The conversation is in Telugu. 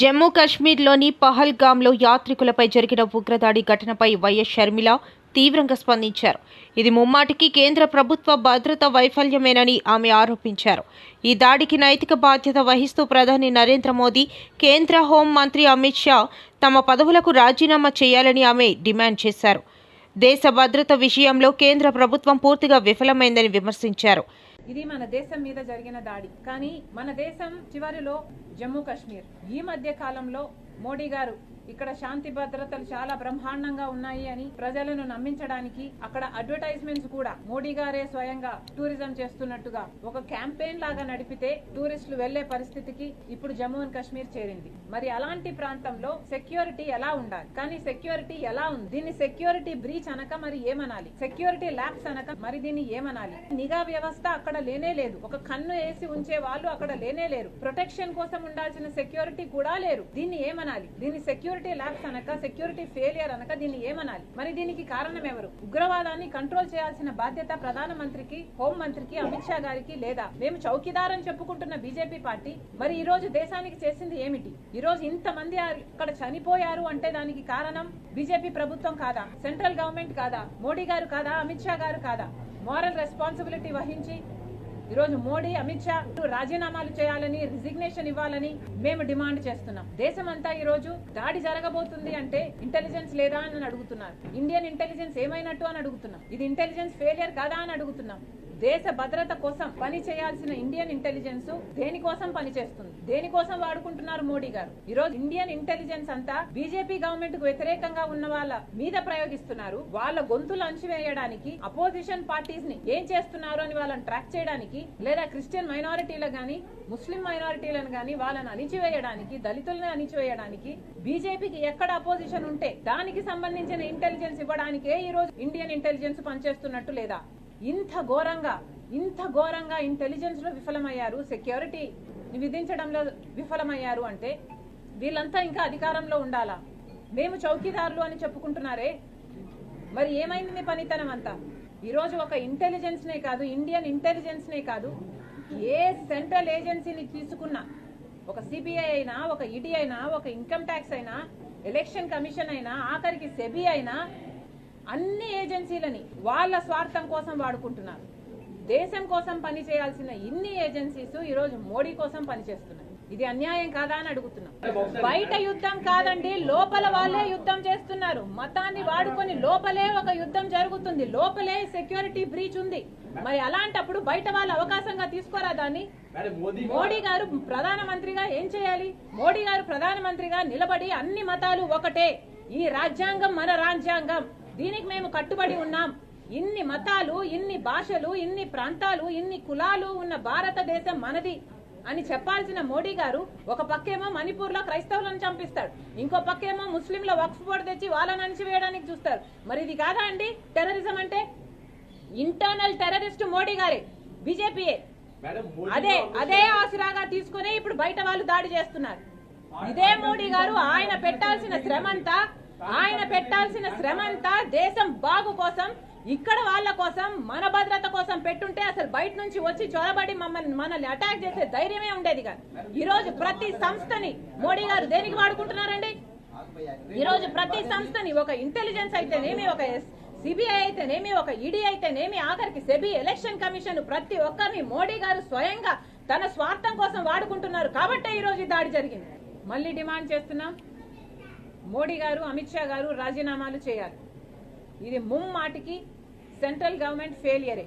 జమ్మూ కాశ్మీర్లోని పహల్గామ్లో యాత్రికులపై జరిగిన ఉగ్రదాడి ఘటనపై వైఎస్ షర్మిల తీవ్రంగా స్పందించారు. ఇది ముమ్మాటికి కేంద్ర ప్రభుత్వ భద్రతా వైఫల్యమేనని ఆమె ఆరోపించారు. ఈ దాడికి నైతిక బాధ్యత వహిస్తూ ప్రధాని నరేంద్ర మోదీ, కేంద్ర హోం మంత్రి అమిత్ షా తమ పదవులకు రాజీనామా చేయాలని ఆమె డిమాండ్ చేశారు. దేశ భద్రత విషయంలో కేంద్ర ప్రభుత్వం పూర్తిగా విఫలమైందని విమర్శించారు. ఇది మన దేశం మీద జరిగిన దాడి. కానీ మన దేశం చివరిలో జమ్మూ కాశ్మీర్. ఈ మధ్య కాలంలో మోడీ గారు ఇక్కడ శాంతి భద్రతలు చాలా బ్రహ్మాండంగా ఉన్నాయి అని ప్రజలను నమ్మించడానికి అక్కడ అడ్వర్టైజ్మెంట్స్ కూడా మోడీ గారే స్వయంగా టూరిజం చేస్తున్నట్టుగా ఒక క్యాంపెయిన్ లాగా నడిపితే టూరిస్టులు వెళ్లే పరిస్థితికి ఇప్పుడు జమ్మూ అండ్ కాశ్మీర్ చేరింది. మరి అలాంటి ప్రాంతంలో సెక్యూరిటీ ఎలా ఉండాలి? కానీ సెక్యూరిటీ ఎలా ఉంది? దీన్ని సెక్యూరిటీ బ్రీచ్ అనక మరి ఏమనాలి? సెక్యూరిటీ ల్యాప్స్ అనక మరి దీన్ని ఏమనాలి? నిఘా వ్యవస్థ అక్కడ లేనే లేదు. ఒక కన్ను వేసి ఉంచే వాళ్ళు అక్కడ లేనే లేరు. ప్రొటెక్షన్ కోసం ఉండాల్సిన సెక్యూరిటీ కూడా లేరు. దీన్ని ఏమనాలి? దీన్ని సెక్యూరిటీ ల్యాబ్స్ అనక, సెక్యూరిటీ ఫెయిలియర్ అనక దీన్ని ఏమనాలి? మరి దీనికి కారణం ఎవరు? ఉగ్రవాదాన్ని కంట్రోల్ చేయాల్సిన బాధ్యత ప్రధానమంత్రికి, హోం మంత్రికి, అమిత్ షా గారికి లేదా? మేము చౌకీదార్ అని చెప్పుకుంటున్న బీజేపీ పార్టీ మరి ఈ రోజు దేశానికి చేసింది ఏమిటి? ఈ రోజు ఇంతమంది అక్కడ చనిపోయారు అంటే దానికి కారణం బీజేపీ ప్రభుత్వం కాదా? సెంట్రల్ గవర్నమెంట్ కాదా? మోడీ గారు కాదా? అమిత్ షా గారు కాదా? మోరల్ రెస్పాన్సిబిలిటీ వహించి ఈరోజు మోడీ, అమిత్ షా రాజీనామాలు చేయాలని, రిజిగ్నేషన్ ఇవ్వాలని మేము డిమాండ్ చేస్తున్నాం. దేశమంతా ఈ రోజు దాడి జరగబోతుంది అంటే ఇంటెలిజెన్స్ లేదా అని అడుగుతున్నారు. ఇండియన్ ఇంటెలిజెన్స్ ఏమైనట్టు అని అడుగుతున్నాం. ఇది ఇంటెలిజెన్స్ ఫెయిలియర్ కాదా అని అడుగుతున్నాం. దేశ భద్రత కోసం పని చేయాల్సిన ఇండియన్ ఇంటెలిజెన్స్ దేనికోసం పనిచేస్తుంది? దేనికోసం వాడుకుంటున్నారు మోడీ గారు? ఈ రోజు ఇండియన్ ఇంటెలిజెన్స్ అంతా బీజేపీ గవర్నమెంట్ కు వ్యతిరేకంగా ఉన్న వాళ్ళ మీద ప్రయోగిస్తున్నారు. వాళ్ళ గొంతులు అణచివేయడానికి, అపోజిషన్ పార్టీస్ ని ఏం చేస్తున్నారు అని వాళ్ళని ట్రాక్ చేయడానికి, లేదా క్రిస్టియన్ మైనారిటీలకు గానీ, ముస్లిం మైనారిటీలను గానీ వాళ్ళని అణిచివేయడానికి, దళితులను అణిచివేయడానికి బీజేపీకి ఎక్కడ అపోజిషన్ ఉంటే దానికి సంబంధించిన ఇంటెలిజెన్స్ ఇవ్వడానికే ఈ రోజు ఇండియన్ ఇంటెలిజెన్స్ పనిచేస్తున్నట్టు లేదా? ఇంత ఘోరంగా ఇంటెలిజెన్స్ లో విఫలమయ్యారు, సెక్యూరిటీ విధించడంలో విఫలమయ్యారు అంటే వీళ్ళంతా ఇంకా అధికారంలో ఉండాలా? మేము చౌకీదారులు అని చెప్పుకుంటున్నారే, మరి ఏమైంది మీ పనితనం అంతా? ఈరోజు ఒక ఇంటెలిజెన్స్ నే కాదు, ఇండియన్ ఇంటెలిజెన్స్ నే కాదు, ఏ సెంట్రల్ ఏజెన్సీని తీసుకున్నా, ఒక సిబిఐ అయినా, ఒక ఈడీ అయినా, ఒక ఇన్కమ్ ట్యాక్స్ అయినా, ఎలక్షన్ కమిషన్ అయినా, ఆఖరికి సెబీ అయినా, అన్ని ఏజెన్సీలని వాళ్ళ స్వార్థం కోసం వాడుకుంటున్నారు. దేశం కోసం పని చేయాల్సిన ఇన్ని ఏజెన్సీస్ ఈ రోజు మోడీ కోసం పనిచేస్తున్నాయి. ఇది అన్యాయం కాదా అని అడుగుతున్నాం. బయట యుద్ధం కాదండి, లోపల వాళ్ళే యుద్ధం చేస్తున్నారు. మతాన్ని వాడుకొని లోపలే ఒక యుద్ధం జరుగుతుంది, లోపలే సెక్యూరిటీ బ్రీచ్ ఉంది. మరి అలాంటప్పుడు బయట వాళ్ళు అవకాశంగా తీసుకోరా దాన్ని? మోడీ గారు ప్రధానమంత్రిగా ఏం చేయాలి? మోడీ గారు ప్రధానమంత్రిగా నిలబడి అన్ని మతాలు ఒకటే, ఈ రాజ్యాంగం మన రాజ్యాంగం, దీనికి మేము కట్టుబడి ఉన్నాం, ఇన్ని మతాలు, ఇన్ని భాషలు, ఇన్ని ప్రాంతాలు, ఇన్ని కులాలు ఉన్న భారతదేశం మనది అని చెప్పాల్సిన మోడీ గారు ఒక పక్కేమో మణిపూర్ లో క్రైస్తవులను చంపిస్తాడు, ఇంకో పక్కేమో ముస్లింల వక్ఫ్ బోర్డు తెచ్చి వాళ్ళని అణిచివేయడానికి చూస్తారు. మరి ఇది కాదా అండి టెర్రరిజం అంటే? ఇంటర్నల్ టెర్రరిస్ట్ మోడీ గారే, బీజేపీయే. అదే ఆసరాగా తీసుకుని ఇప్పుడు బయట వాళ్ళు దాడి చేస్తున్నారు. ఇదే మోడీ గారు ఆయన పెట్టాల్సిన శ్రమంతా దేశం బాగు కోసం, ఇక్కడ వాళ్ళ కోసం, మన భద్రత కోసం పెట్టుంటే అసలు బయట నుంచి వచ్చి చొరబడి మనల్ని అటాక్ చేసే ధైర్యమే ఉండేది కాదు. ఈ రోజు ప్రతి సంస్థని మోడీ గారు దేనికి వాడుకుంటున్నారండి? ఈ రోజు ప్రతి సంస్థని, ఒక ఇంటెలిజెన్స్ అయితేనేమి, ఒక సిబిఐ అయితేనేమి, ఒక ఈడీ అయితేనేమి, ఆఖరికి సెబీ, ఎలక్షన్ కమిషన్, ప్రతి ఒక్కరిని మోడీ గారు స్వయంగా తన స్వార్థం కోసం వాడుకుంటున్నారు. కాబట్టే ఈ రోజు దాడి జరిగింది. మళ్ళీ డిమాండ్ చేస్తున్నాం, మోడీ గారు, అమిత్ షా గారు రాజీనామాలు చేయాలి. ఇది ముమ్మాటికి సెంట్రల్ గవర్నమెంట్ ఫెయిలియరే.